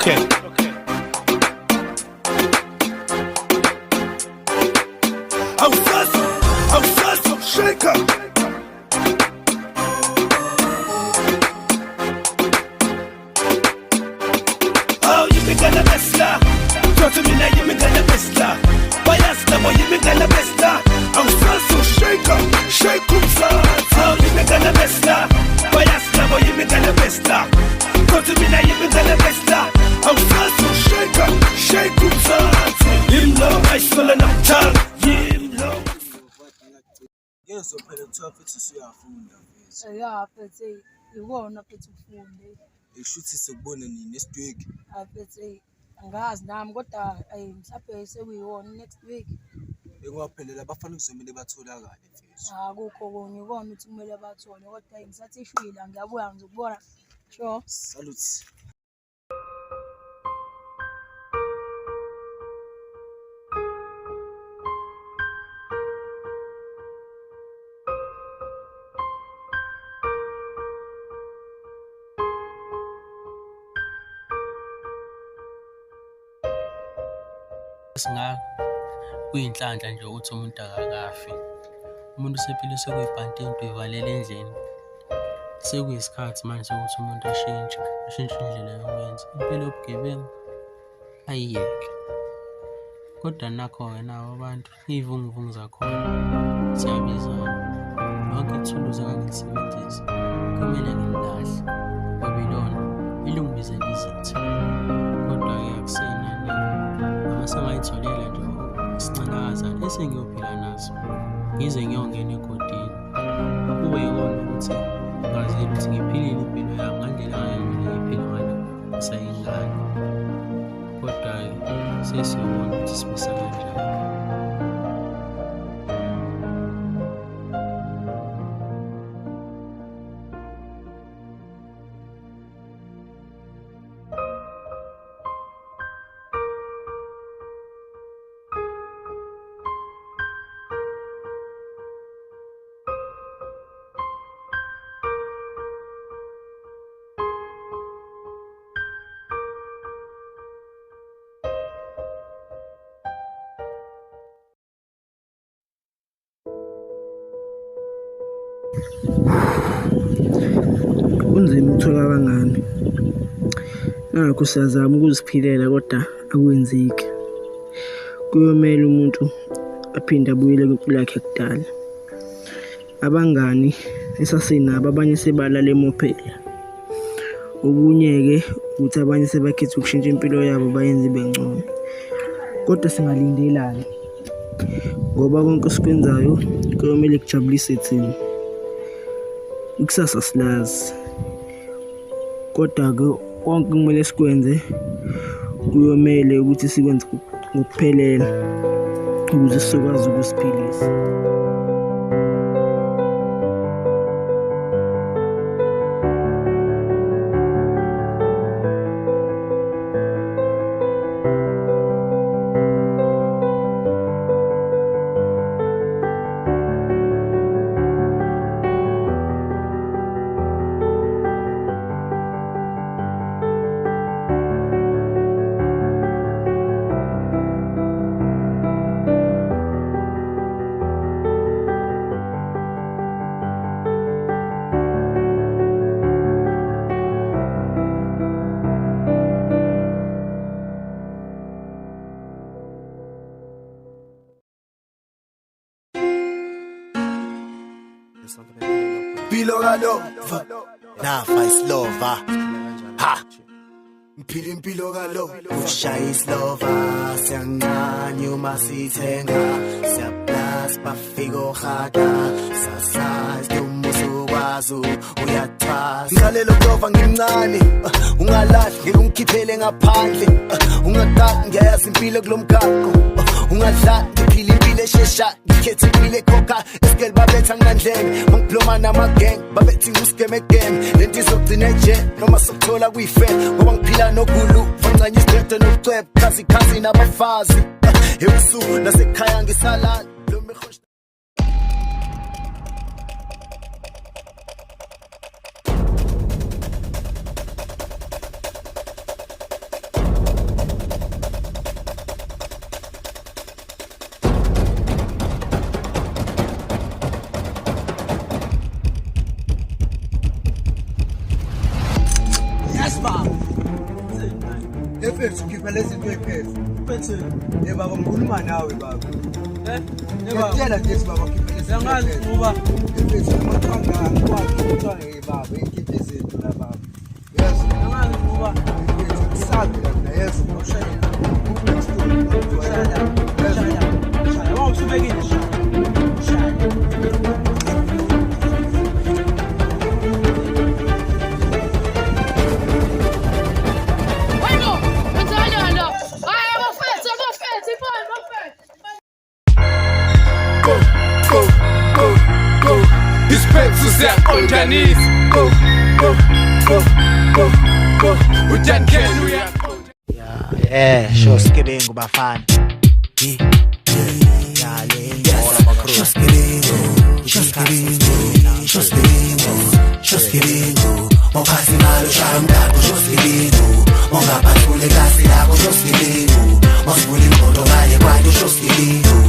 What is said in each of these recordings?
Okay. Awusazo, shaker. Oh, you make the best la. Talk to me now, you make the best la. Bias na boy, you make the best la. Awusazo, shaker, shake umsatho. Oh, you make the best la. Bias na boy, you make the best la. Talk to me now, you make the best la. Awusazo, shaker, shake umsatho. Imlo, ayisole namthala. Imlo. Yezo phela kuthiwa futhi siyafunda mfethu. Ya phethe ikona phethe ufunde. Eshuthi sekubone nini nesidweki. Phethe angazi nami kodwa mhlawumbe sekuyiwona next week. Ekwaphelela abafana kuzomela batholakale mfethu. Akukho konke ikona ukuthi kumele bathole kodwa ngisathi ishwila ngiyabuya ngizokubona. Sure. Salute. Singaka kuyinhlanhla nje ukuthi umuntu akakafi. Umuntu usephile sekuyibhanti into ivalele endlini. Sekuyisikhathi manje sokuthi umuntu ashintshe indlela yokwenza. Impilo yobugebengu ayiyeke. Kodwa nakho-ke nabo abantu iy'vunguvungu zakhona ziyabizana. Yonke ithuluzi engangiyisebenzisa kumele ngililahle ngoba ilona ilungibizela izitha. Kodwa-ke akusenani noma sengayitholela nje isincakazana esengiyophila nazo ngize ngiyongena egodini. Kube yikona ukuthi ngazile ukuthi ngiphilile impilo yami ngandlela ngiyiphila ngayo ngisayingane. Kodwa-ke sesiyobona ukuthi simisa kanjani. Kunzima ukuthola abangani. Nakho siyazama ukuziphilela kodwa akwenzeki. Kuyomela umuntu aphinde abuyele kwimpilo yakhe yakudala. Abangani esasinabo abanye sebalala emophela. Okunye-ke ukuthi abanye sebakhetha ukushintsha impilo yabo bayenze ibe ngcono. Kodwa singalindelani ngoba konke esikwenzayo kuyomele kujabulise thina. Ikusasa silazi. Kodwa-ke konke kumele sikwenze kuyomele ukuthi sikwenze ngokuphelela ukuze sizokwazi ukusiphilisa. Mpilo kalova, nafa islova. Ha. Mphila impilo kalova, ushaya islova. Siyancane uma sithenga, siyablast bafika ohada. Sasazi umuso kwazo uyathwasa. Ngalelo lova ngimncane, ungalahli ngeke ungikhiphele ngaphandle. Ungadali ngiyazi impilo kulomgaqo. Ungadlali ngiphila impilo eshesha. Ngikhethe impilo ekhokha eskel babetha ngandlenge. Mangibloma namagang babethi nguskeme again. Lento izogcina nje noma sokuthola kuyifela ngoba ngiphila nogulu fancanye isidede nokucweba khazi nabafazi. Ebusuku nasekhaya ngisalala lo mekhosh. lezi papers. Phethe. Baba ngikhuluma nawe baba. Yeba. Ngiyatshela nje baba khipha lezi Yangazi papers. ukuba Papers amathanga kwakho kuthiwa baba ikhiphe zethu la baba. Yes. yangazi ukuba Sabi la yes. ushaya. Shaya. Wawusubekile shaya. Bueno, enseñalo. Ay, abafethu. Isiphethu siyakonjanisa uJankeni Yeah, sure skidding bafana. Yeah, Mophathi malo shaya umdako shoskilingu Mongaphasule kasi lakho shoskilingu Mosivula ingqondo ngaye kwanto shoskilingu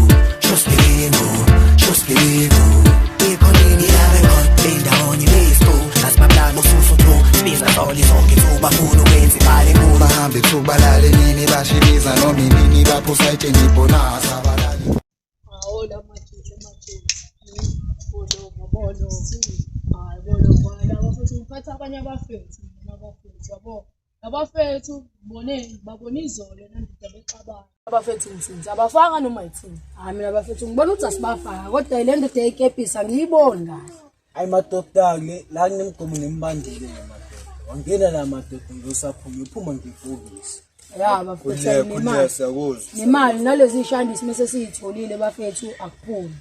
Ikhonini yabe khona Indawonye listu Nasimaplano susu tu Sibiza soli zonke tu Bafuna ukwenza imali enkulu Bahambe tu balale nini bashiliza nominini baphusa etsheni bonasa balale Ahora machete. Bolo. Hayi bolo abafethu ngiphatha abanye abafethu yabo. Abafethu babone izolo nandida bexabana. Abafethu ngisinza abafaka noma yithini. Hayi mina abafethu ngibona ukuthi asibafaka kodwa ile ndoda eyikepisa ngiyiboni kahle. Hayi madoda la kunemgomo nembandile madoda. Wangena la madoda ngizosaphuma uphuma ngivukise. Ya bafethu nemali nalezi ishandisi mase siyitholile bafethu akuphumi.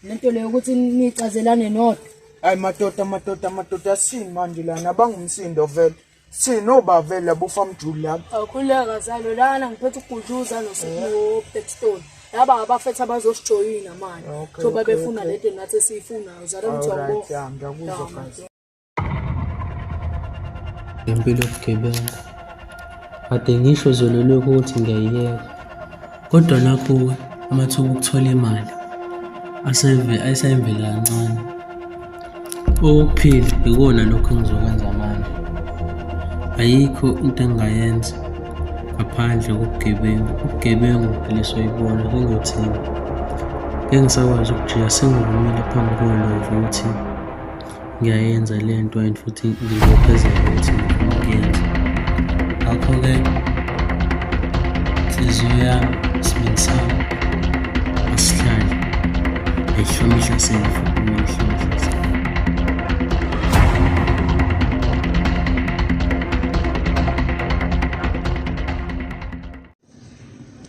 Lento leyo ukuthi nicazelane nodwa. Hayi madoda sini manje lana bangumsindo vele. Sinoba vele labufa mjuli lapha. Akhuleka zalo lana ngiphethe ukudluza no Blackstone. Laba abafethu abazosijoyina manje. Thoba befuna lento nathi siyifunayo zalo mthombo. Ngiyakuzwa kahle. impilo yobugebengu. Kade ngisho zolo ukuthi ngiyayiyeka. Kodwa nakho amathuba okuthola imali ayisayimvela kancane. Okuphila ikona lokho engizokwenza manje. Ayikho into engingayenza ngaphandle kobugebengu. Ubugebengu lesoyibona sengiyothini. Ngeke ngisakwazi ukujika sengivumile phambi kolovo ukuthi ngiyayenza le nto and futhi ngizophezela ukuthi ngiyenze. Ngakho-ke inhliziyo yami isibindi sami asihlali ayihlome ihlasele futhi kumele ihlome ihlasele.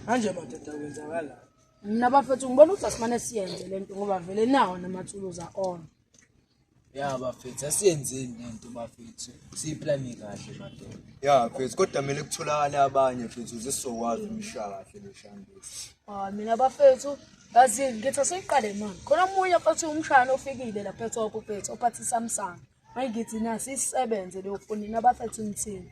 Manje madoda kwenzakala. Mina bafethu ngibona ukuthi asimane siyenze lento ngoba vele nawo namathuluzi on. Ya bafethu asiyenzeni lento bafethu. Siyiplani kahle madoda. ya mfethu kodwa kumele kutholakale abanye mfethu uzesizokwazi umshaya kahle leshambisi Mina bafethu yazi ngithi asiqale manje. Khona umunye phethe umshana ofikile lapha eThopo phethu ophathi Samsung. Manje ngithi nasi isebenze leyo foni nabafethu ngithini.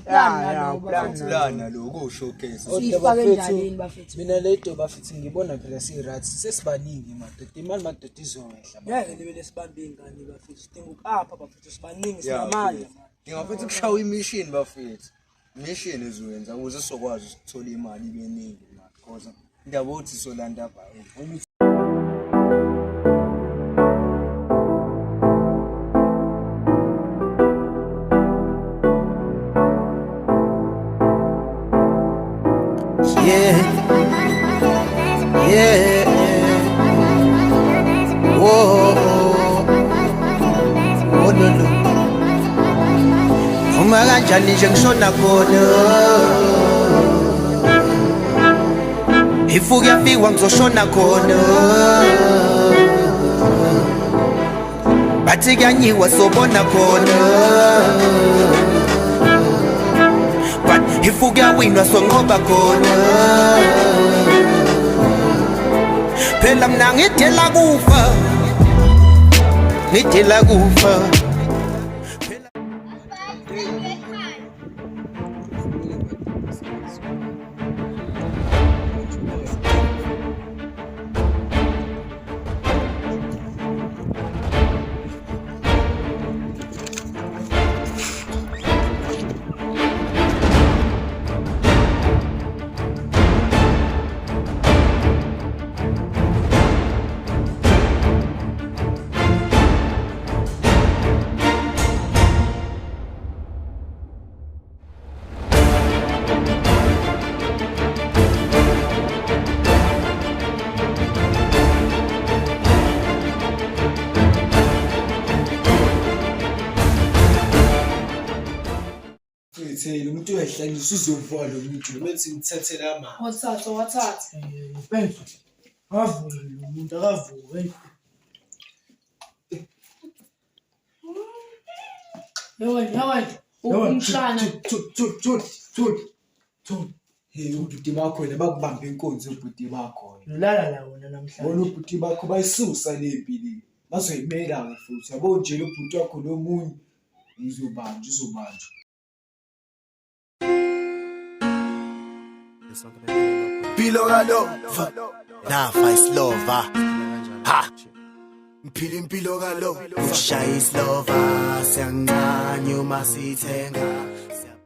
plana lo ku-showcase Sifake endaleni bafethu. Mina lento bafethu ngibona phela si-right sesibaningi madoda. Imali madoda izowehla. Ngeke libele sibambe ingane bafethu. Sidinga ukapha bafethu sibaningi sinamandla. ngingafethu kushawa imishini bafethu imishini ezoyenza ukuze sizokwazi ukuthola imali ibeningi because indaba yokuthi solanda bhayi Uma kanjani nje ngishona khona Ifu kuyafikwa ngizoshona khona Bathi kuyanyiwa sobona khona But ifu kuyawinwa sonqoba khona Phela mina ngidela kufa Ngidela kufa umuntu uyahlalisa uzovuka lo muntu methi ngithathela amanzi. Wathatha. Mfethu. Avuke lo muntu akavuke. Yewena. Umshana. Thul. Hey ubhuti bakho wena bakubamba inkonzo ubhuti bakho. Ngilala la wona namhlanje. Bona ubhuti bakho bayisusa lempilini. Bazoyimela ke futhi. Yabo nje lo bhuti wakho lomunye uzobanjwa. Mpilo kalova nafa islova ha mphila impilo kalova ushaya islova siyancane uma sithenga